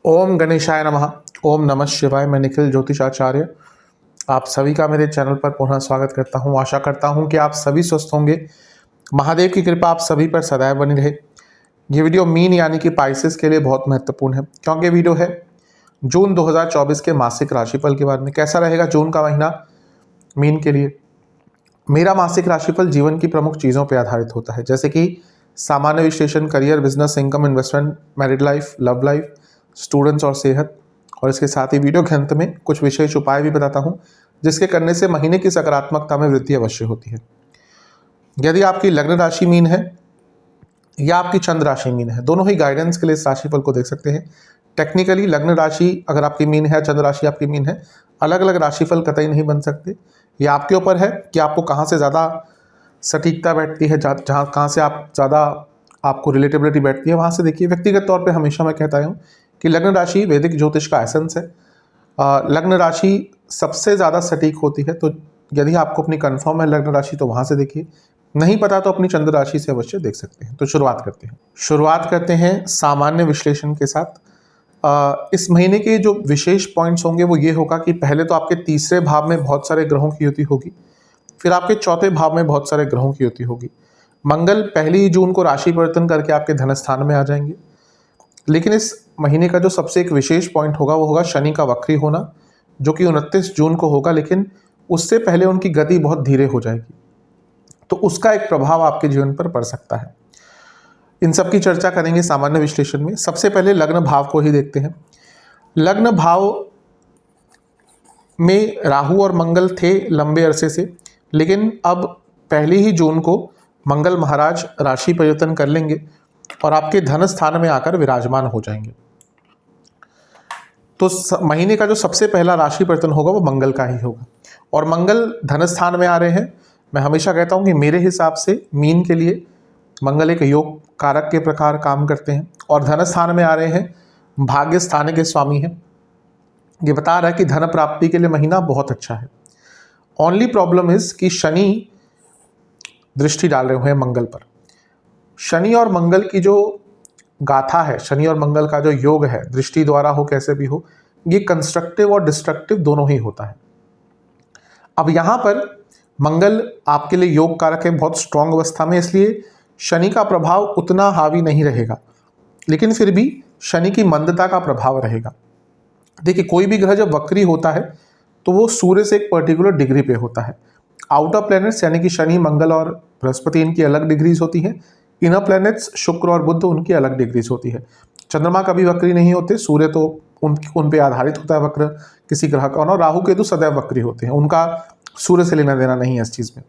ओम गणेशाय नमः। ओम नमः शिवाय। मैं निखिल ज्योतिषाचार्य आप सभी का मेरे चैनल पर पुनः स्वागत करता हूं। आशा करता हूं कि आप सभी स्वस्थ होंगे। महादेव की कृपा आप सभी पर सदैव बनी रहे। ये वीडियो मीन यानी कि पाइसेस के लिए बहुत महत्वपूर्ण है, क्योंकि वीडियो है जून 2024 के मासिक राशिफल के बारे में। कैसा रहेगा जून का महीना मीन के लिए। मेरा मासिक राशिफल जीवन की प्रमुख चीज़ों पर आधारित होता है, जैसे कि सामान्य विश्लेषण, career, business, income, investment, married life, love life, students और सेहत। और इसके साथ ही वीडियो के अंत में कुछ विशेष उपाय भी बताता हूं, जिसके करने से महीने की सकारात्मकता में वृद्धि अवश्य होती है। यदि आपकी लग्न राशि मीन है या आपकी चंद्र राशि मीन है, दोनों ही गाइडेंस के लिए इस राशिफल को देख सकते हैं। टेक्निकली लग्न राशि अगर आपकी मीन है, चंद्र राशि आपकी मीन है, अलग अलग राशिफल कतई नहीं बन सकते। ये आपके ऊपर है कि आपको कहाँ से ज़्यादा सटीकता बैठती है, जहाँ कहाँ से आप ज़्यादा आपको रिलेटेबिलिटी बैठती है, वहाँ से देखिए। व्यक्तिगत तौर पे हमेशा मैं कहता हूँ कि लग्न राशि वैदिक ज्योतिष का एसेंस है। लग्न राशि सबसे ज़्यादा सटीक होती है। तो यदि आपको अपनी कंफर्म है लग्न राशि तो वहाँ से देखिए, नहीं पता तो अपनी चंद्र राशि से अवश्य देख सकते हैं। तो शुरुआत करते हैं सामान्य विश्लेषण के साथ। इस महीने के जो विशेष पॉइंट्स होंगे वो ये होगा कि पहले तो आपके तीसरे भाव में बहुत सारे ग्रहों की युति होगी, फिर आपके चौथे भाव में बहुत सारे ग्रहों की युति होगी। मंगल 1 जून को राशि परिवर्तन करके आपके धन स्थान में आ जाएंगे। लेकिन इस महीने का जो सबसे एक विशेष पॉइंट होगा वो होगा शनि का वक्री होना, जो कि 29 जून को होगा। लेकिन उससे पहले उनकी गति बहुत धीरे हो जाएगी, तो उसका एक प्रभाव आपके जीवन पर पड़ सकता है। इन सब की चर्चा करेंगे सामान्य विश्लेषण में। सबसे पहले लग्न भाव को ही देखते हैं। लग्न भाव में राहु और मंगल थे लंबे अरसे से, लेकिन अब 1 जून को मंगल महाराज राशि परिवर्तन कर लेंगे और आपके धन स्थान में आकर विराजमान हो जाएंगे। तो महीने का जो सबसे पहला राशि परिवर्तन होगा वो मंगल का ही होगा। और मंगल धन स्थान में आ रहे हैं। मैं हमेशा कहता हूं कि मेरे हिसाब से मीन के लिए मंगल एक योग कारक के प्रकार काम करते हैं, और धन स्थान में आ रहे हैं, भाग्य स्थान के स्वामी हैं। ये बता रहा है कि धन प्राप्ति के लिए महीना बहुत अच्छा है। ओनली प्रॉब्लम इज कि शनि दृष्टि डाल रहे हुए हैं मंगल पर। शनि और मंगल की जो गाथा है, शनि और मंगल का जो योग है, दृष्टि द्वारा हो कैसे भी हो, ये कंस्ट्रक्टिव और डिस्ट्रक्टिव दोनों ही होता है। अब यहां पर मंगल आपके लिए योग कारक है, बहुत स्ट्रांग अवस्था में, इसलिए शनि का प्रभाव उतना हावी नहीं रहेगा, लेकिन फिर भी शनि की मंदता का प्रभाव रहेगा। देखिए, कोई भी ग्रह जब वक्री होता है तो वो सूर्य से एक पर्टिकुलर डिग्री पे होता है। आउटर प्लैनेट्स यानी कि शनि, मंगल और बृहस्पति, इनकी अलग डिग्रीज होती हैं। इनर प्लैनेट्स शुक्र और बुध, उनकी अलग डिग्रीज होती है। चंद्रमा कभी वक्री नहीं होते, सूर्य तो उन पे आधारित होता है वक्र किसी ग्रह का, और राहु केतु सदैव वक्री होते हैं, उनका सूर्य से लेना देना नहीं है इस चीज में।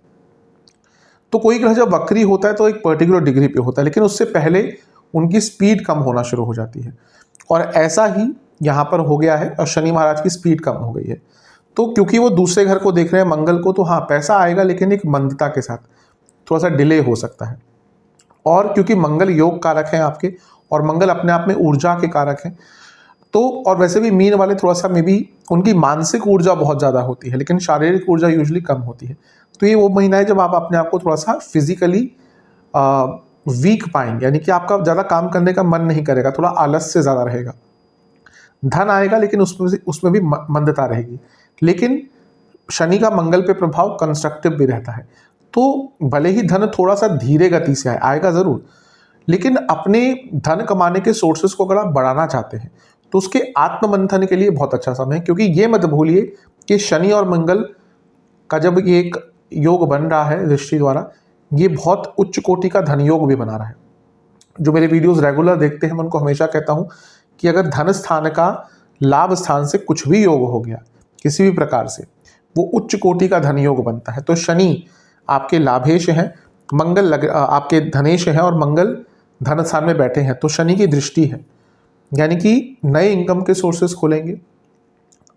तो कोई ग्रह जब वक्री होता है तो एक पर्टिकुलर डिग्री पे होता है, लेकिन उससे पहले उनकी स्पीड कम होना शुरू हो जाती है, और ऐसा ही यहाँ पर हो गया है। और शनि महाराज की स्पीड कम हो गई है, तो क्योंकि वो दूसरे घर को देख रहे हैं मंगल को, तो हाँ पैसा आएगा, लेकिन एक मंदता के साथ थोड़ा सा डिले हो सकता है। और क्योंकि मंगल योग कारक हैं आपके, और मंगल अपने आप में ऊर्जा के कारक हैं, तो और वैसे भी मीन वाले थोड़ा सा मे बी उनकी मानसिक ऊर्जा बहुत ज़्यादा होती है, लेकिन शारीरिक ऊर्जा यूजली कम होती है। तो ये वो महीना है जब आप अपने आप को थोड़ा सा फिजिकली वीक पाएंगे, यानी कि आपका ज़्यादा काम करने का मन नहीं करेगा, थोड़ा आलस से ज़्यादा रहेगा। धन आएगा, लेकिन उसमें भी मंदता रहेगी। लेकिन शनि का मंगल पे प्रभाव कंस्ट्रक्टिव भी रहता है, तो भले ही धन थोड़ा सा धीरे गति से आएगा जरूर, लेकिन अपने धन कमाने के सोर्सेस को अगर आप बढ़ाना चाहते हैं तो उसके आत्ममंथन के लिए बहुत अच्छा समय है। क्योंकि ये मत भूलिए कि शनि और मंगल का जब ये एक योग बन रहा है दृष्टि द्वारा, ये बहुत उच्च कोटि का धन योग भी बना रहा है। जो मेरे वीडियोस रेगुलर देखते हैं मैं उनको हमेशा कहता हूं कि अगर धन स्थान का लाभ स्थान से कुछ भी योग हो गया किसी भी प्रकार से, वो उच्च कोटि का धन योग बनता है। तो शनि आपके लाभेश हैं, मंगल आपके धनेश हैं, और मंगल धन स्थान में बैठे हैं, तो शनि की दृष्टि है, यानी कि नए इनकम के सोर्सेस खुलेंगे,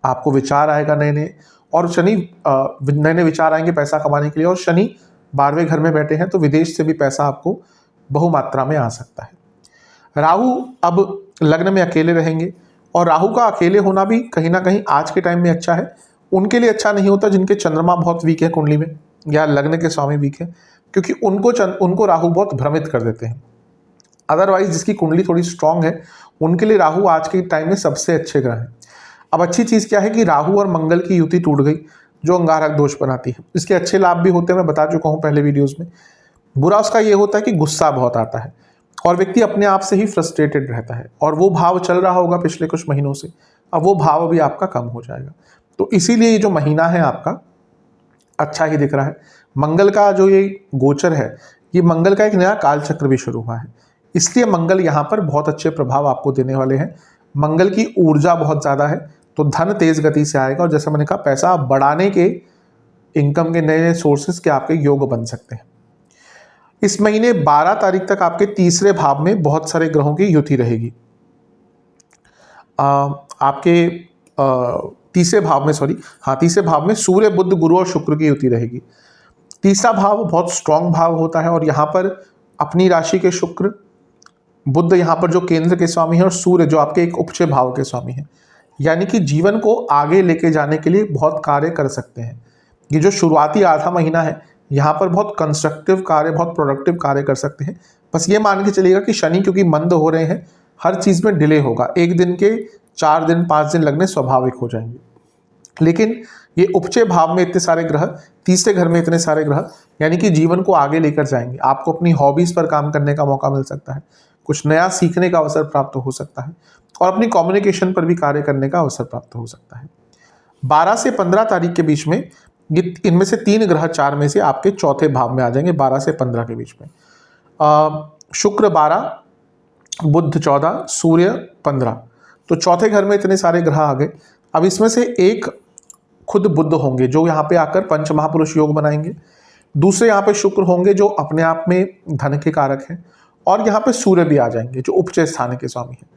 आपको विचार आएगा नए नए, और शनि नए नए विचार आएंगे पैसा कमाने के लिए। और शनि 12वें घर में बैठे हैं, तो विदेश से भी पैसा आपको बहुमात्रा में आ सकता है। राहु अब लग्न में अकेले रहेंगे, और राहु का अकेले होना भी कहीं ना कहीं आज के टाइम में अच्छा है। उनके लिए अच्छा नहीं होता जिनके चंद्रमा बहुत वीक है कुंडली में, या लग्न के स्वामी वीक है, क्योंकि उनको राहु बहुत भ्रमित कर देते हैं। अदरवाइज जिसकी कुंडली थोड़ी स्ट्रांग है उनके लिए राहु आज के टाइम में सबसे अच्छे ग्रह हैं। अब अच्छी चीज़ क्या है कि राहु और मंगल की युति टूट गई जो अंगारक दोष बनाती है। इसके अच्छे लाभ भी होते हैं, मैं बता चुका हूँ पहले वीडियोज़ में। बुरा उसका ये होता है कि गुस्सा बहुत आता है और व्यक्ति अपने आप से ही फ्रस्ट्रेटेड रहता है, और वो भाव चल रहा होगा पिछले कुछ महीनों से, अब वो भाव भी आपका कम हो जाएगा। तो इसीलिए ये जो महीना है आपका अच्छा ही दिख रहा है। मंगल का जो ये गोचर है, ये मंगल का एक नया काल चक्र भी शुरू हुआ है, इसलिए मंगल यहाँ पर बहुत अच्छे प्रभाव आपको देने वाले हैं। मंगल की ऊर्जा बहुत ज़्यादा है, तो धन तेज गति से आएगा, और जैसे मैंने कहा पैसा बढ़ाने के, इनकम के नए नए सोर्सेज के आपके योग बन सकते हैं। इस महीने 12 तारीख तक आपके तीसरे भाव में बहुत सारे ग्रहों की युति रहेगी। आपके तीसरे भाव में सूर्य, बुध, गुरु और शुक्र की युति रहेगी। तीसरा भाव बहुत स्ट्रांग भाव होता है, और यहाँ पर अपनी राशि के शुक्र, बुध यहाँ पर जो केंद्र के स्वामी है, और सूर्य जो आपके एक उपचय भाव के स्वामी है, यानी कि जीवन को आगे लेके जाने के लिए बहुत कार्य कर सकते हैं। ये जो शुरुआती आधा महीना है, यहाँ पर बहुत कंस्ट्रक्टिव कार्य, बहुत प्रोडक्टिव कार्य कर सकते हैं। बस ये मान के चलिएगा कि शनि क्योंकि मंद हो रहे हैं, हर चीज़ में डिले होगा, एक दिन के 4 दिन 5 दिन लगने स्वाभाविक हो जाएंगे। लेकिन ये उपचय भाव में इतने सारे ग्रह, तीसरे घर में इतने सारे ग्रह, यानी कि जीवन को आगे लेकर जाएंगे। आपको अपनी हॉबीज़ पर काम करने का मौका मिल सकता है, कुछ नया सीखने का अवसर प्राप्त हो सकता है, और अपनी कम्युनिकेशन पर भी कार्य करने का अवसर प्राप्त हो सकता है। 12 से 15 तारीख के बीच में ये इनमें से 3 ग्रह 4 में से आपके चौथे भाव में आ जाएंगे। 12 से 15 के बीच में शुक्र 12, बुध 14, सूर्य 15, तो चौथे घर में इतने सारे ग्रह आ गए। अब इसमें से एक खुद बुध होंगे जो यहाँ पे आकर पंच महापुरुष योग बनाएंगे, दूसरे यहाँ पे शुक्र होंगे जो अपने आप में धन के कारक हैं, और यहाँ पे सूर्य भी आ जाएंगे जो उपचय स्थान के स्वामी हैं।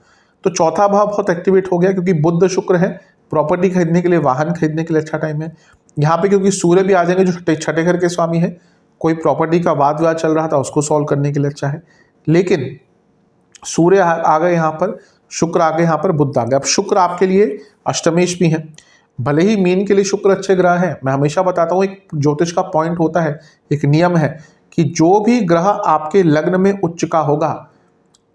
तो चौथा भाव बहुत एक्टिवेट हो गया, क्योंकि बुध शुक्र है, प्रॉपर्टी खरीदने के लिए, वाहन खरीदने के लिए अच्छा टाइम है। यहाँ पे क्योंकि सूर्य भी आ जाएंगे जो छठे घर के स्वामी है, कोई प्रॉपर्टी का वाद विवाद चल रहा था उसको सॉल्व करने के लिए अच्छा है। लेकिन सूर्य आ गए यहाँ पर, शुक्र आ गए यहाँ पर, बुध आ गए। अब शुक्र आपके लिए अष्टमेश भी है, भले ही मीन के लिए शुक्र अच्छे ग्रह हैं। मैं हमेशा बताता हूँ, एक ज्योतिष का पॉइंट होता है, एक नियम है कि जो भी ग्रह आपके लग्न में उच्च का होगा,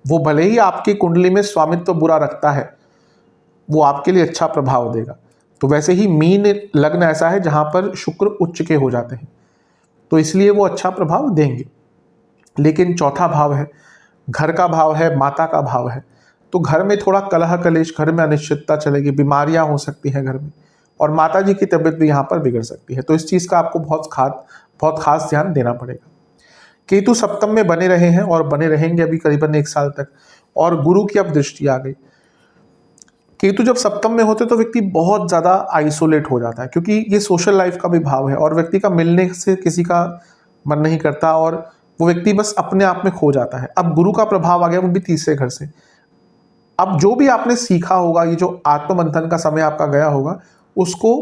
वो भले ही आपकी कुंडली में स्वामित्व तो बुरा रखता है, वो आपके लिए अच्छा प्रभाव देगा। तो वैसे ही मीन लग्न ऐसा है जहाँ पर शुक्र उच्च के हो जाते हैं, तो इसलिए वो अच्छा प्रभाव देंगे। लेकिन चौथा भाव है, घर का भाव है, माता का भाव है, तो घर में थोड़ा कलह कलेश, घर में अनिश्चितता चलेगी, बीमारियां हो सकती हैं घर में, और माता जी की तबीयत भी यहाँ पर बिगड़ सकती है। तो इस चीज़ का आपको बहुत खास ध्यान देना पड़ेगा। केतु सप्तम में बने रहे हैं और बने रहेंगे अभी करीबन 1 साल तक, और गुरु की अब दृष्टि आ गई। केतु जब सप्तम में होते तो व्यक्ति बहुत ज़्यादा आइसोलेट हो जाता है, क्योंकि ये सोशल लाइफ का भी भाव है, और व्यक्ति का मिलने से किसी का मन नहीं करता, और वो व्यक्ति बस अपने आप में खो जाता है। अब गुरु का प्रभाव आ गया, वो भी तीसरे घर से। अब जो भी आपने सीखा होगा, ये जो आत्ममंथन का समय आपका गया होगा, उसको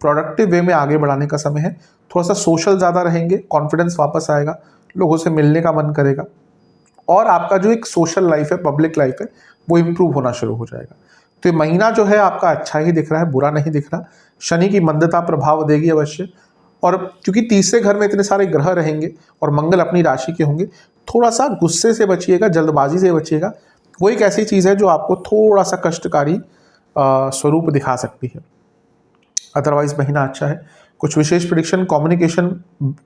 प्रोडक्टिव वे में आगे बढ़ाने का समय है। थोड़ा सा सोशल ज़्यादा रहेंगे, कॉन्फिडेंस वापस आएगा, लोगों से मिलने का मन करेगा, और आपका जो एक सोशल लाइफ है, पब्लिक लाइफ है, वो इम्प्रूव होना शुरू हो जाएगा। तो ये महीना जो है आपका अच्छा ही दिख रहा है, बुरा नहीं दिख रहा। शनि की मंदता प्रभाव देगी अवश्य, और क्योंकि तीसरे घर में इतने सारे ग्रह रहेंगे और मंगल अपनी राशि के होंगे, थोड़ा सा गुस्से से बचिएगा, जल्दबाजी से बचिएगा। वो एक ऐसी चीज़ है जो आपको थोड़ा सा कष्टकारी स्वरूप दिखा सकती है। अदरवाइज महीना अच्छा है। कुछ विशेष प्रेडिक्शन, कम्युनिकेशन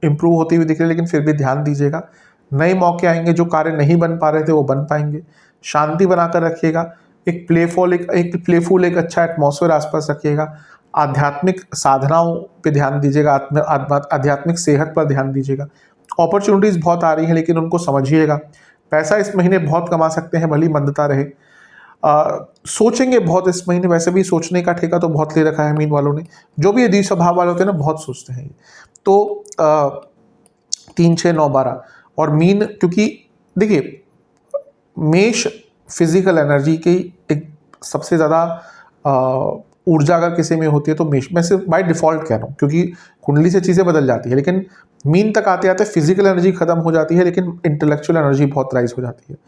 इंप्रूव होती हुई दिख रही है, लेकिन फिर भी ध्यान दीजिएगा। नए मौके आएंगे, जो कार्य नहीं बन पा रहे थे वो बन पाएंगे। शांति बनाकर रखिएगा, एक प्लेफुल एक अच्छा एटमॉस्फेयर आसपास रखिएगा। आध्यात्मिक साधनाओं पे ध्यान दीजिएगा, आध्यात्मिक सेहत पर ध्यान दीजिएगा। अपॉर्चुनिटीज़ बहुत आ रही हैं, लेकिन उनको समझिएगा। पैसा इस महीने बहुत कमा सकते हैं, भली मंदता रहे। सोचेंगे बहुत इस महीने, वैसे भी सोचने का ठेका तो बहुत ले रखा है मीन वालों ने। जो भी द्वि स्वभाव वाले होते हैं ना, बहुत सोचते हैं। तो 3, 6, 9, 12 और मीन, क्योंकि देखिए मेष फिजिकल एनर्जी की एक सबसे ज़्यादा ऊर्जा अगर किसी में होती है तो मेष में से बाय डिफ़ॉल्ट कह रहा हूँ, क्योंकि कुंडली से चीज़ें बदल जाती है। लेकिन मीन तक आते आते फिजिकल एनर्जी खत्म हो जाती है, लेकिन इंटेलेक्चुअल एनर्जी बहुत राइज हो जाती है।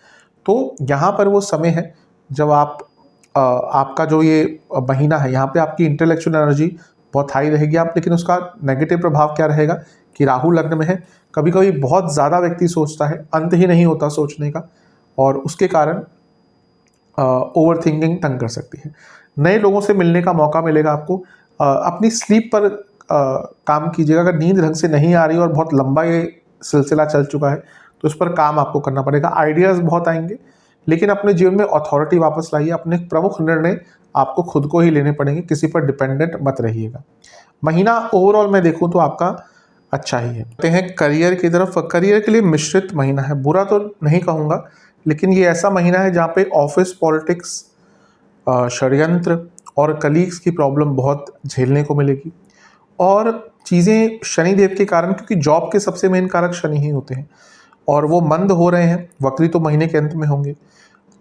तो यहाँ पर वो समय है जब आपका जो ये महीना है, यहाँ पे आपकी इंटेलेक्चुअल एनर्जी बहुत हाई रहेगी। आप, लेकिन उसका नेगेटिव प्रभाव क्या रहेगा कि राहु लग्न में है, कभी कभी बहुत ज़्यादा व्यक्ति सोचता है, अंत ही नहीं होता सोचने का, और उसके कारण ओवर थिंकिंग तंग कर सकती है। नए लोगों से मिलने का मौका मिलेगा आपको। अपनी स्लीप पर काम कीजिएगा। अगर नींद ढंग से नहीं आ रही और बहुत लंबा ये सिलसिला चल चुका है तो इस पर काम आपको करना पड़ेगा। आइडियाज़ बहुत आएंगे, लेकिन अपने जीवन में अथॉरिटी वापस लाइए। अपने प्रमुख निर्णय आपको खुद को ही लेने पड़ेंगे, किसी पर डिपेंडेंट मत रहिएगा। महीना ओवरऑल मैं देखूं तो आपका अच्छा ही है। आते हैं करियर की तरफ। करियर के लिए मिश्रित महीना है, बुरा तो नहीं कहूँगा, लेकिन ये ऐसा महीना है जहाँ पे ऑफिस पॉलिटिक्स, षड्यंत्र और कलीग्स की प्रॉब्लम बहुत झेलने को मिलेगी। और चीज़ें शनिदेव के कारण, क्योंकि जॉब के सबसे मेन कारक शनि ही होते हैं और वो मंद हो रहे हैं, वक्री तो महीने के अंत में होंगे,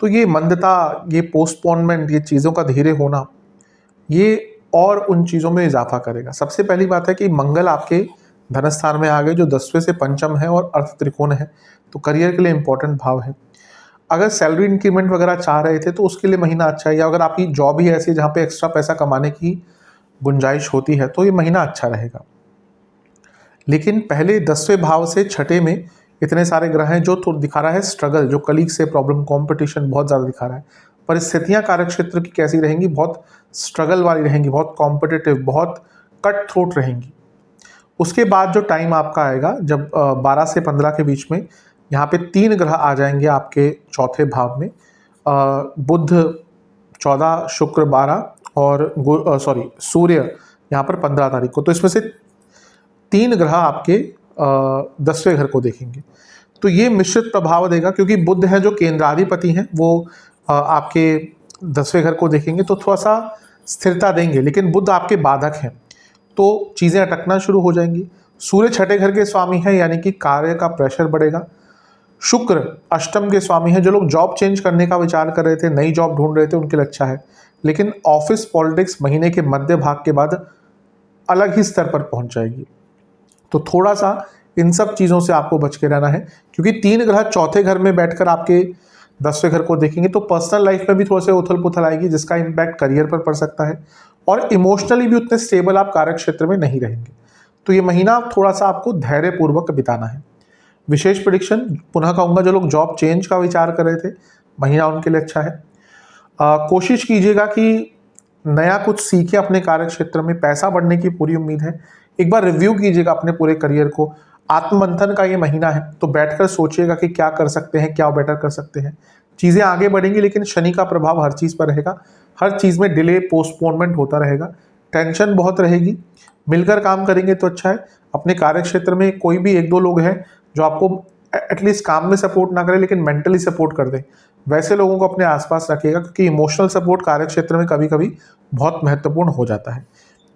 तो ये मंदता, ये पोस्टपोनमेंट, ये चीज़ों का धीरे होना, ये और उन चीज़ों में इजाफा करेगा। सबसे पहली बात है कि मंगल आपके धनस्थान में आ गए, जो 10वें से पंचम है और अर्थ त्रिकोण है, तो करियर के लिए इंपॉर्टेंट भाव है। अगर सैलरी इंक्रीमेंट वगैरह चाह रहे थे तो उसके लिए महीना अच्छा है, या अगर आपकी जॉब ही ऐसी है जहाँ पे एक्स्ट्रा पैसा कमाने की गुंजाइश होती है तो ये महीना अच्छा रहेगा। लेकिन पहले 10वें भाव से छठे में इतने सारे ग्रह हैं जो तो दिखा रहा है स्ट्रगल, जो कलीग से प्रॉब्लम, कंपटीशन बहुत ज़्यादा दिखा रहा है। परिस्थितियाँ कार्य क्षेत्र की कैसी रहेंगी? बहुत स्ट्रगल वाली रहेंगी, बहुत कॉम्पिटिटिव, बहुत कट थ्रोट रहेंगी। उसके बाद जो टाइम आपका आएगा जब 12 से 15 के बीच में यहाँ पे 3 ग्रह आ जाएंगे आपके चौथे भाव में। बुध 14, शुक्र 12 और सूर्य यहाँ पर 15 तारीख को। तो इसमें से 3 ग्रह आपके 10वें घर को देखेंगे, तो ये मिश्रित प्रभाव देगा, क्योंकि बुध है जो केंद्राधिपति हैं, वो आपके 10वें घर को देखेंगे तो थोड़ा सा स्थिरता देंगे, लेकिन बुध आपके बाधक हैं तो चीज़ें अटकना शुरू हो जाएंगी। सूर्य छठे घर के स्वामी हैं, यानी कि कार्य का प्रेशर बढ़ेगा। शुक्र अष्टम के स्वामी हैं, जो लोग जॉब चेंज करने का विचार कर रहे थे, नई जॉब ढूंढ रहे थे, उनके लिए अच्छा है। लेकिन ऑफिस पॉलिटिक्स महीने के मध्य भाग के बाद अलग ही स्तर पर पहुंच जाएगी, तो थोड़ा सा इन सब चीज़ों से आपको बच के रहना है, क्योंकि 3 ग्रह चौथे घर में बैठकर आपके 10वें घर को देखेंगे तो पर्सनल लाइफ में भी थोड़ा सा उथल पुथल आएगी, जिसका इम्पैक्ट करियर पर पड़ सकता है। और इमोशनली भी उतने स्टेबल आप कार्य क्षेत्र में नहीं रहेंगे, तो ये महीना थोड़ा सा आपको धैर्यपूर्वक बिताना है। विशेष प्रेडिक्शन पुनः कहूँगा, जो लोग जॉब चेंज का विचार कर रहे थे, महीना उनके लिए अच्छा है। कोशिश कीजिएगा कि नया कुछ सीखें अपने कार्य क्षेत्र में, पैसा बढ़ने की पूरी उम्मीद है। एक बार रिव्यू कीजिएगा अपने पूरे करियर को। आत्ममंथन का ये महीना है, तो बैठकर सोचिएगा कि क्या कर सकते हैं, क्या बेटर कर सकते हैं। चीज़ें आगे बढ़ेंगी, लेकिन शनि का प्रभाव हर चीज़ पर रहेगा, हर चीज़ में डिले, पोस्टपोनमेंट होता रहेगा, टेंशन बहुत रहेगी। मिलकर काम करेंगे तो अच्छा है। अपने कार्य क्षेत्र में कोई भी 1-2 लोग हैं जो आपको एटलीस्ट काम में सपोर्ट ना करें लेकिन मेंटली सपोर्ट कर दें, वैसे लोगों को अपने आसपास रखिएगा, क्योंकि इमोशनल सपोर्ट कार्य क्षेत्र में कभी कभी बहुत महत्वपूर्ण हो जाता है।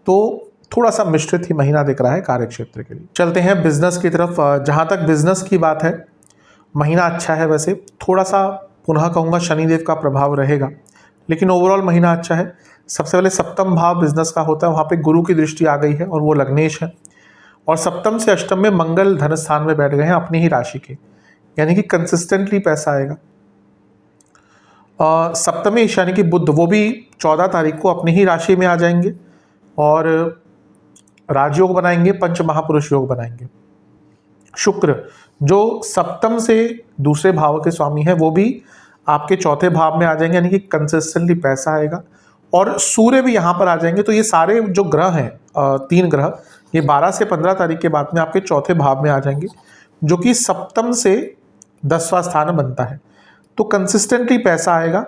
तो थोड़ा सा मिश्रित ही महीना दिख रहा है कार्य क्षेत्र के लिए। चलते हैं बिजनेस की तरफ। जहाँ तक बिजनेस की बात है, महीना अच्छा है। वैसे थोड़ा सा पुनः कहूँगा शनिदेव का प्रभाव रहेगा, लेकिन ओवरऑल महीना अच्छा है। सबसे पहले सप्तम भाव बिजनेस का होता है, वहाँ पे गुरु की दृष्टि आ गई है और वो लग्नेश है, और सप्तम से अष्टम में मंगल धन स्थान में बैठ गए हैं अपनी ही राशि के, यानी कि कंसिस्टेंटली पैसा आएगा। सप्तमी यानी कि बुध, वो भी 14 तारीख को अपनी ही राशि में आ जाएंगे और राजयोग बनाएंगे, पंच महापुरुष योग बनाएंगे। शुक्र जो सप्तम से दूसरे भाव के स्वामी है, वो भी आपके चौथे भाव में आ जाएंगे, यानी कि कंसिस्टेंटली पैसा आएगा। और सूर्य भी यहाँ पर आ जाएंगे। तो ये सारे जो ग्रह हैं, 3 ग्रह, ये 12 से 15 तारीख के बाद में आपके चौथे भाव में आ जाएंगे, जो कि सप्तम से 10वां स्थान बनता है। तो कंसिस्टेंटली पैसा आएगा।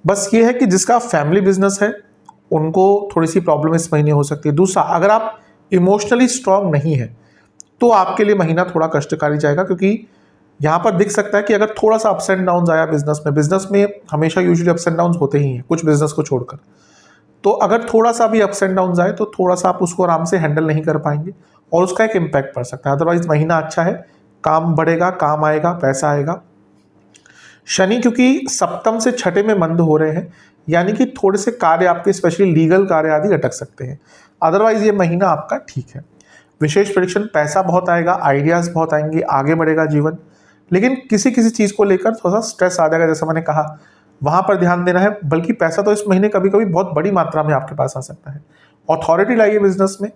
बस ये है कि जिसका फैमिली बिजनेस है उनको थोड़ी सी प्रॉब्लम इस महीने हो सकती है। दूसरा, अगर आप इमोशनली स्ट्रांग नहीं है तो आपके लिए महीना थोड़ा कष्टकारी जाएगा, क्योंकि यहाँ पर दिख सकता है कि अगर थोड़ा सा अप्स एंड डाउन आया बिजनेस में हमेशा यूजुअली अप्स एंड डाउन होते ही हैं, कुछ बिजनेस को छोड़कर। तो अगर थोड़ा सा भी अप्स एंड डाउन आए तो थोड़ा सा आप उसको आराम से हैंडल नहीं कर पाएंगे और उसका एक इम्पैक्ट पड़ सकता है। अदरवाइज महीना अच्छा है, काम बढ़ेगा, काम आएगा, पैसा आएगा। शनि क्योंकि सप्तम से छठे में मंद हो रहे हैं, यानी कि थोड़े से कार्य आपके स्पेशली लीगल कार्य आदि अटक सकते हैं। अदरवाइज ये महीना आपका ठीक है। विशेष प्रेडिक्शन, पैसा बहुत आएगा, आइडियाज़ बहुत आएंगे, आगे बढ़ेगा जीवन, लेकिन किसी किसी चीज़ को लेकर थोड़ा सा स्ट्रेस आ जाएगा, जैसा मैंने कहा, वहाँ पर ध्यान देना है। बल्कि पैसा तो इस महीने कभी कभी बहुत बड़ी मात्रा में आपके पास आ सकता है। अथॉरिटी लाइए बिजनेस में,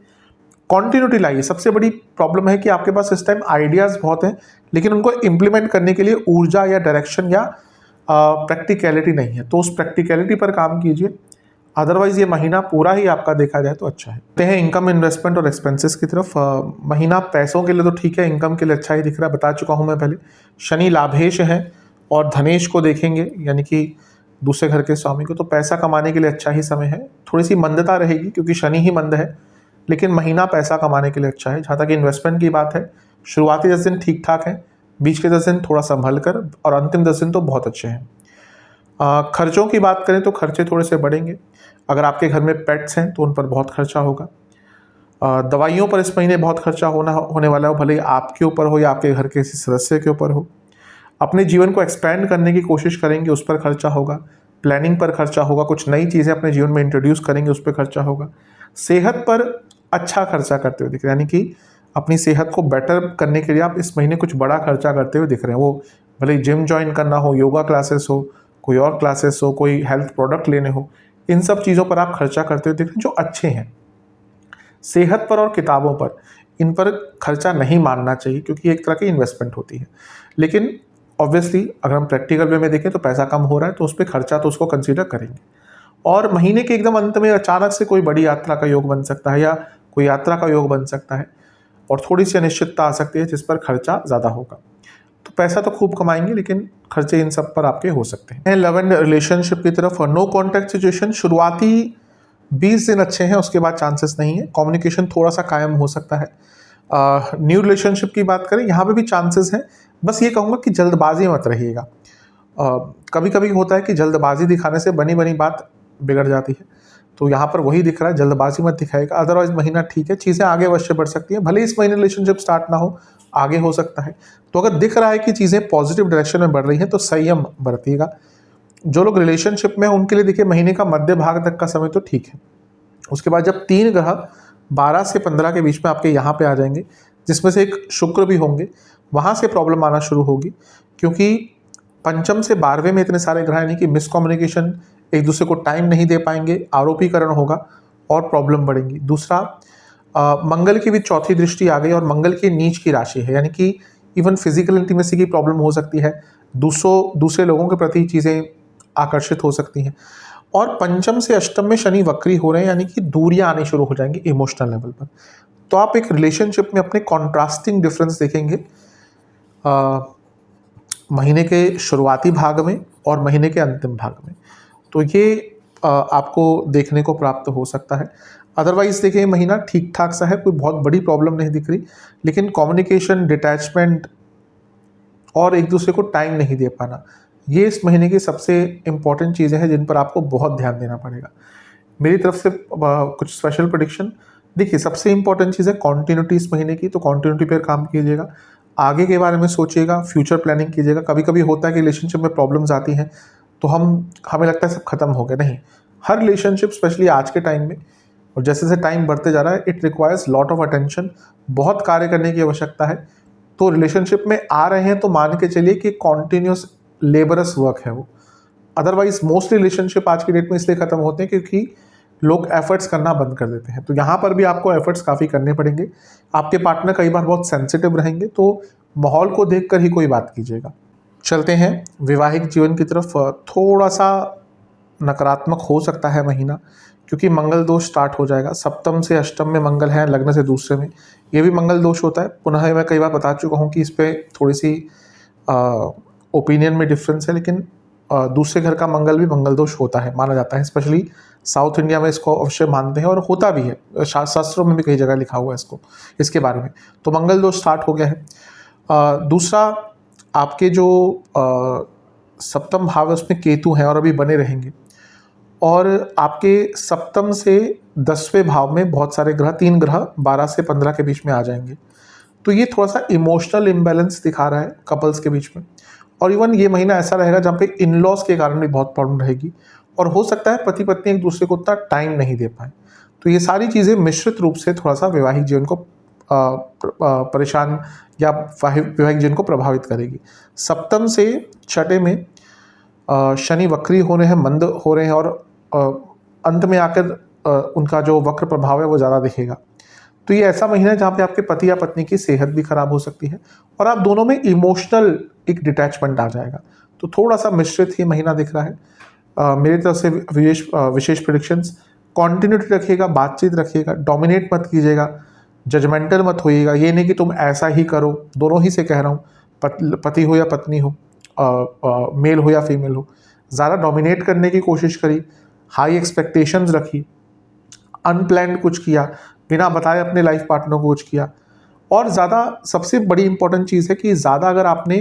कॉन्टिन्यूटी लाइए। सबसे बड़ी प्रॉब्लम है कि आपके पास इस टाइम आइडियाज़ बहुत हैं, लेकिन उनको इम्प्लीमेंट करने के लिए ऊर्जा या डायरेक्शन या प्रैक्टिकलिटी नहीं है। तो उस प्रैक्टिकलिटी पर काम कीजिए, अदरवाइज ये महीना पूरा ही आपका देखा जाए तो अच्छा है। ते हैं इनकम, इन्वेस्टमेंट और एक्सपेंसेस की तरफ। महीना पैसों के लिए तो ठीक है, इनकम के लिए अच्छा ही दिख रहा है, बता चुका हूँ मैं पहले। शनि लाभेश हैं और धनेश को देखेंगे, यानी कि दूसरे घर के स्वामी को, तो पैसा कमाने के लिए अच्छा ही समय है। थोड़ी सी मंदता रहेगी क्योंकि शनि ही मंद है, लेकिन महीना पैसा कमाने के लिए अच्छा है। जहाँ तक इन्वेस्टमेंट की बात है, शुरुआती 10 दिन ठीक ठाक है, बीच के 10 दिन थोड़ा संभल कर, और अंतिम 10 दिन तो बहुत अच्छे हैं। खर्चों की बात करें तो खर्चे थोड़े से बढ़ेंगे। अगर आपके घर में पेट्स हैं तो उन पर बहुत खर्चा होगा। दवाइयों पर इस महीने बहुत खर्चा होने वाला हो, भले ही आपके ऊपर हो या आपके घर के किसी सदस्य के ऊपर हो। अपने जीवन को एक्सपैंड करने की कोशिश करेंगे, उस पर खर्चा होगा। प्लानिंग पर खर्चा होगा, कुछ नई चीज़ें अपने जीवन में इंट्रोड्यूस करेंगे, उस पर खर्चा होगा। सेहत पर अच्छा खर्चा करते हुए दिख रहे हैं, यानी कि अपनी सेहत को बेटर करने के लिए आप इस महीने कुछ बड़ा खर्चा करते हुए दिख रहे हैं। वो भले ही जिम ज्वाइन करना हो, योगा क्लासेस हो, कोई और क्लासेस हो, कोई हेल्थ प्रोडक्ट लेने हो, इन सब चीज़ों पर आप खर्चा करते हुए दिख रहे हैं जो अच्छे हैं। सेहत पर और किताबों पर, इन पर खर्चा नहीं मानना चाहिए क्योंकि एक तरह की इन्वेस्टमेंट होती है। लेकिन ऑब्वियसली अगर हम प्रैक्टिकल वे में देखें तो पैसा कम हो रहा है तो उस पर खर्चा तो उसको कंसीडर करेंगे। और महीने के एकदम अंत में अचानक से कोई बड़ी यात्रा का योग बन सकता है या कोई यात्रा का योग बन सकता है और थोड़ी सी अनिश्चितता आ सकती है जिस पर खर्चा ज़्यादा होगा। तो पैसा तो खूब कमाएंगे लेकिन खर्चे इन सब पर आपके हो सकते हैं। लव एंड रिलेशनशिप की तरफ, नो कॉन्टैक्ट सिचुएशन, शुरुआती 20 दिन अच्छे हैं, उसके बाद चांसेस नहीं है। कम्युनिकेशन थोड़ा सा कायम हो सकता है। न्यू रिलेशनशिप की बात करें, यहाँ पे भी चांसेस हैं। बस ये कहूँगा कि जल्दबाजी मत रहिएगा। कभी कभी होता है कि जल्दबाजी दिखाने से बनी बनी बात बिगड़ जाती है, तो यहाँ पर वही दिख रहा है, जल्दबाजी मत दिखाएगा। अदरवाइज महीना ठीक है, चीज़ें आगे अवश्य बढ़ सकती हैं, भले इस महीने रिलेशनशिप स्टार्ट ना हो, आगे हो सकता है। तो अगर दिख रहा है कि चीज़ें पॉजिटिव डायरेक्शन में बढ़ रही हैं तो संयम बरतिएगा। जो लोग रिलेशनशिप में हैं उनके लिए देखिए महीने का मध्य भाग तक का समय तो ठीक है। उसके बाद जब 3 ग्रह 12 से 15 के बीच में आपके यहाँ पे आ जाएंगे, जिसमें से एक शुक्र भी होंगे, वहाँ से प्रॉब्लम आना शुरू होगी। क्योंकि पंचम से 12वें में इतने सारे ग्रह, यानी कि मिसकम्युनिकेशन, एक दूसरे को टाइम नहीं दे पाएंगे, आरोपीकरण होगा और प्रॉब्लम बढ़ेंगी। दूसरा, मंगल की भी चौथी दृष्टि आ गई और मंगल की नीच की राशि है, यानी कि इवन फिजिकल इंटीमेसी की प्रॉब्लम हो सकती है, दूसरे लोगों के प्रति चीज़ें आकर्षित हो सकती हैं। और पंचम से अष्टम में शनि वक्री हो रहे हैं, यानी कि दूरियां आनी शुरू हो जाएंगी इमोशनल लेवल पर। तो आप एक रिलेशनशिप में अपने कॉन्ट्रास्टिंग डिफरेंस देखेंगे महीने के शुरुआती भाग में और महीने के अंतिम भाग में। तो ये आपको देखने को प्राप्त हो सकता है। अदरवाइज देखिए महीना ठीक ठाक सा है, कोई बहुत बड़ी प्रॉब्लम नहीं दिख रही, लेकिन कम्युनिकेशन, डिटैचमेंट और एक दूसरे को टाइम नहीं दे पाना, ये इस महीने की सबसे इम्पॉर्टेंट चीज़ें हैं जिन पर आपको बहुत ध्यान देना पड़ेगा। मेरी तरफ से कुछ स्पेशल प्रेडिक्शन, देखिए सबसे इम्पॉर्टेंट चीज़ है कॉन्टिन्यूटी इस महीने की, तो कॉन्टिन्यूटी पर काम कीजिएगा, आगे के बारे में सोचिएगा, फ्यूचर प्लानिंग कीजिएगा। कभी कभी होता है कि रिलेशनशिप में प्रॉब्लम्स आती हैं तो हमें लगता है सब खत्म हो गया, नहीं। हर रिलेशनशिप स्पेशली आज के टाइम में और जैसे जैसे टाइम बढ़ते जा रहा है, it requires lot of attention, बहुत कार्य करने की आवश्यकता है। तो रिलेशनशिप में आ रहे हैं तो मान के चलिए कि कॉन्टिन्यूस लेबरस वर्क है वो। अदरवाइज मोस्ट रिलेशनशिप आज की डेट में इसलिए खत्म होते हैं क्योंकि लोग एफर्ट्स करना बंद कर देते हैं। तो यहाँ पर भी आपको एफर्ट्स काफ़ी करने पड़ेंगे। आपके पार्टनर कई बार बहुत सेंसिटिव रहेंगे, तो माहौल को देखकर ही कोई बात कीजिएगा। चलते हैं वैवाहिक जीवन की तरफ। थोड़ा सा नकारात्मक हो सकता है महीना, क्योंकि मंगल दोष स्टार्ट हो जाएगा। सप्तम से अष्टम में मंगल है, लग्न से दूसरे में, ये भी मंगल दोष होता है। पुनः मैं कई बार बता चुका हूँ कि इस पर थोड़ी सी ओपिनियन में डिफरेंस है, लेकिन दूसरे घर का मंगल भी मंगल दोष होता है, माना जाता है। स्पेशली साउथ इंडिया में इसको अवश्य मानते हैं और होता भी है, शास्त्रों में भी कई जगह लिखा हुआ है इसके बारे में। तो मंगल दोष स्टार्ट हो गया है। दूसरा, आपके जो सप्तम भाव है उसमें केतु हैं और अभी बने रहेंगे, और आपके सप्तम से 10वें भाव में बहुत सारे ग्रह, 3 ग्रह 12 से 15 के बीच में आ जाएंगे। तो ये थोड़ा सा इमोशनल इम्बैलेंस दिखा रहा है कपल्स के बीच में। और इवन ये महीना ऐसा रहेगा जहाँ पे इन लॉज के कारण भी बहुत प्रॉब्लम रहेगी, और हो सकता है पति पत्नी एक दूसरे को उतना टाइम नहीं दे पाए। तो ये सारी चीज़ें मिश्रित रूप से थोड़ा सा वैवाहिक जीवन को परेशान या वैवाहिक जीवन को प्रभावित करेगी। सप्तम से छठे में शनि वक्री हो रहे हैं, मंद हो रहे हैं, और अंत में आकर उनका जो वक्र प्रभाव है वो ज़्यादा दिखेगा। तो ये ऐसा महीना है जहाँ पे आपके पति या पत्नी की सेहत भी खराब हो सकती है और आप दोनों में इमोशनल एक डिटैचमेंट आ जाएगा। तो थोड़ा सा मिश्रित ही महीना दिख रहा है। मेरी तरफ से विशेष प्रेडिक्शंस, कॉन्टिन्यूटी रखिएगा, बातचीत रखिएगा, डोमिनेट मत कीजिएगा, जजमेंटल मत होइएगा। ये नहीं कि तुम ऐसा ही करो, दोनों ही से कह रहा हूँ, पति हो या पत्नी हो, मेल हो या फीमेल हो, ज़्यादा डोमिनेट करने की कोशिश करी, हाई एक्सपेक्टेशंस रखी, अनप्लैन्ड कुछ किया, बिना बताए अपने लाइफ पार्टनर को कुछ किया। और ज़्यादा सबसे बड़ी इंपॉर्टेंट चीज़ है कि ज़्यादा अगर आपने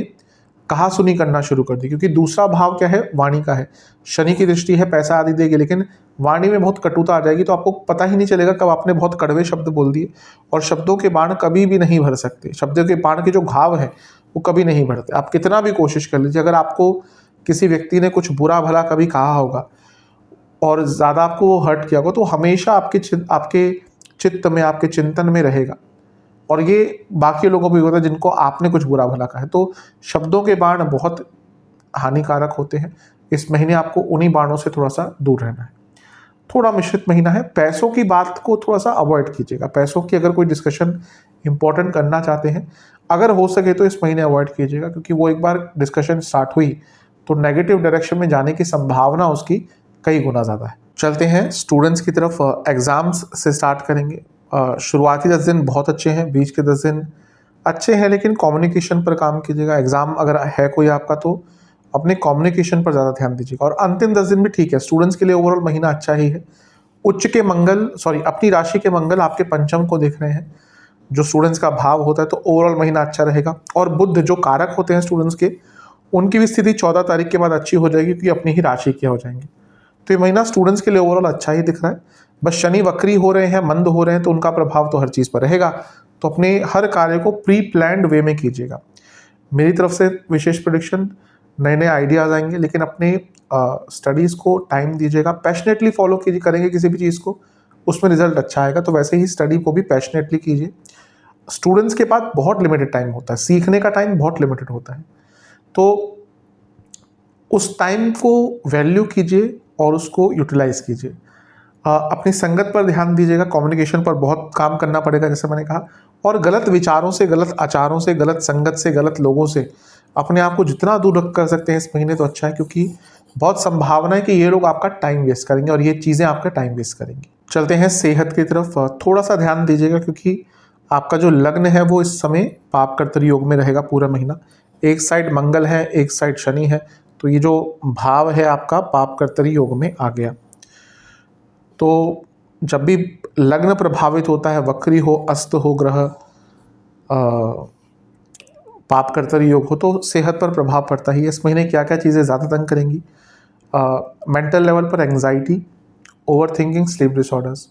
कहा सुनी करना शुरू कर दी, क्योंकि दूसरा भाव क्या है, वाणी का है। शनि की दृष्टि है, पैसा आदि देगी, लेकिन वाणी में बहुत कटुता आ जाएगी, तो आपको पता ही नहीं चलेगा कब आपने बहुत कड़वे शब्द बोल दिए। और शब्दों के बाण कभी भी नहीं भर सकते, शब्दों के बाण के जो घाव है वो कभी नहीं भरते। आप कितना भी कोशिश कर लीजिए, अगर आपको किसी व्यक्ति ने कुछ बुरा भला कभी कहा होगा और ज़्यादा आपको वो हर्ट किया होगा, तो हमेशा आपके चित्त में, आपके चिंतन में रहेगा। और ये बाकी लोगों को भी होता है जिनको आपने कुछ बुरा भला कहा है। तो शब्दों के बाण बहुत हानिकारक होते हैं। इस महीने आपको उन्हीं बाणों से थोड़ा सा दूर रहना है। थोड़ा मिश्रित महीना है। पैसों की बात को थोड़ा सा अवॉइड कीजिएगा। पैसों की अगर कोई डिस्कशन इंपॉर्टेंट करना चाहते हैं, अगर हो सके तो इस महीने अवॉइड कीजिएगा, क्योंकि वो एक बार डिस्कशन स्टार्ट हुई तो नेगेटिव डायरेक्शन में जाने की संभावना उसकी कई गुना ज़्यादा है। चलते हैं स्टूडेंट्स की तरफ। एग्ज़ाम्स से स्टार्ट करेंगे। शुरुआती 10 दिन बहुत अच्छे हैं, बीच के 10 दिन अच्छे हैं, लेकिन कम्युनिकेशन पर काम कीजिएगा। एग्ज़ाम अगर है कोई आपका तो अपने कम्युनिकेशन पर ज़्यादा ध्यान दीजिएगा। और अंतिम 10 दिन भी ठीक है, स्टूडेंट्स के लिए ओवरऑल महीना अच्छा ही है। अपनी राशि के मंगल आपके पंचम को देख रहे हैं, जो स्टूडेंट्स का भाव होता है, तो ओवरऑल महीना अच्छा रहेगा। और बुध जो कारक होते हैं स्टूडेंट्स के, उनकी भी स्थिति 14 तारीख के बाद अच्छी हो जाएगी, क्योंकि अपनी ही राशि के हो जाएंगे। तो ये महीना स्टूडेंट्स के लिए ओवरऑल अच्छा ही दिख रहा है। बस शनि वक्री हो रहे हैं, मंद हो रहे हैं, तो उनका प्रभाव तो हर चीज़ पर रहेगा। तो अपने हर कार्य को प्री प्लान्ड वे में कीजिएगा। मेरी तरफ से विशेष प्रेडिक्शन, नए नए आइडियाज़ आएंगे, लेकिन अपने स्टडीज़ को टाइम दीजिएगा। पैशनेटली फॉलो करेंगे किसी भी चीज़ को, उसमें रिजल्ट अच्छा आएगा। तो वैसे ही स्टडी को भी पैशनेटली कीजिए। स्टूडेंट्स के पास बहुत लिमिटेड टाइम होता है, सीखने का टाइम बहुत लिमिटेड होता है, तो उस टाइम को वैल्यू कीजिए और उसको यूटिलाइज कीजिए। अपनी संगत पर ध्यान दीजिएगा, कम्युनिकेशन पर बहुत काम करना पड़ेगा, जैसे मैंने कहा। और गलत विचारों से, गलत आचारों से, गलत संगत से, गलत लोगों से अपने आप को जितना दूर रख कर सकते हैं इस महीने तो अच्छा है, क्योंकि बहुत संभावना है कि ये लोग आपका टाइम वेस्ट करेंगे और ये चीज़ें आपका टाइम वेस्ट करेंगी। चलते हैं सेहत की तरफ। थोड़ा सा ध्यान दीजिएगा, क्योंकि आपका जो लग्न है वो इस समय पाप कर्तरी योग में रहेगा पूरा महीना। एक साइड मंगल है, एक साइड शनि है, तो ये जो भाव है आपका पाप कर्तरी योग में आ गया। तो जब भी लग्न प्रभावित होता है, वक्री हो, अस्त हो ग्रह, पाप कर्तरी योग हो, तो सेहत पर प्रभाव पड़ता ही। इस महीने क्या क्या चीज़ें ज़्यादा तंग करेंगी? मेंटल लेवल पर anxiety, over thinking, sleep disorders.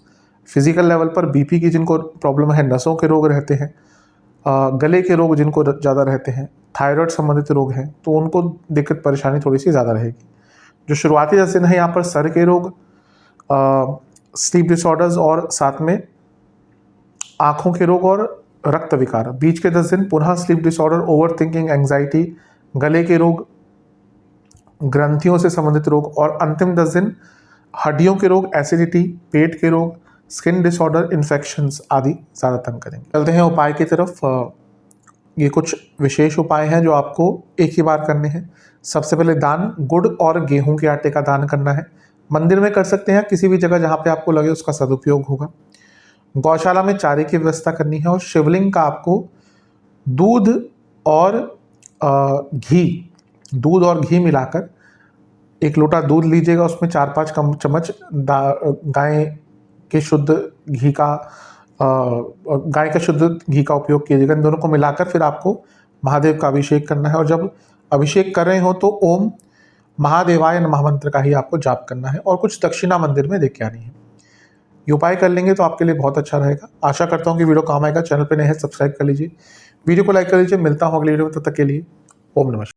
Physical level पर बीपी की जिनको प्रॉब्लम है, नसों के रोग रहते हैं, गले के रोग जिनको ज़्यादा रहते हैं, थायराइड संबंधित रोग हैं, तो उनको दिक्कत परेशानी थोड़ी सी ज़्यादा रहेगी। जो शुरुआती 10 दिन है यहाँ पर सर के रोग, स्लीप डिसऑर्डर्स और साथ में आँखों के रोग और रक्त विकार। बीच के 10 दिन पुनः sleep disorder, over thinking, anxiety, गले के रोग, ग्रंथियों से संबंधित रोग। और अंतिम 10 दिन हड्डियों के रोग, एसिडिटी, पेट के रोग, स्किन डिसऑर्डर, इन्फेक्शंस आदि ज़्यादा तंग करेंगे। चलते हैं उपाय की तरफ। ये कुछ विशेष उपाय हैं जो आपको एक ही बार करने हैं। सबसे पहले दान, गुड़ और गेहूं के आटे का दान करना है। मंदिर में कर सकते हैं, किसी भी जगह जहाँ पे आपको लगे उसका सदुपयोग होगा। गौशाला में चारे की व्यवस्था करनी है। और शिवलिंग का आपको दूध और घी मिलाकर, एक लोटा दूध लीजिएगा, उसमें 4-5 चम्मच गाय के शुद्ध घी का उपयोग कीजिएगा। इन दोनों को मिलाकर फिर आपको महादेव का अभिषेक करना है। और जब अभिषेक कर रहे हो तो ओम महादेवाय नमः मंत्र का ही आपको जाप करना है, और कुछ दक्षिणा मंदिर में दे के आनी है। ये उपाय कर लेंगे तो आपके लिए बहुत अच्छा रहेगा। आशा करता हूँ कि वीडियो काम आएगा। चैनल पर नए हैं, सब्सक्राइब कर लीजिए, वीडियो को लाइक कर लीजिए। मिलता हूँ अगली वीडियो में, तब तक के लिए ओम नमः।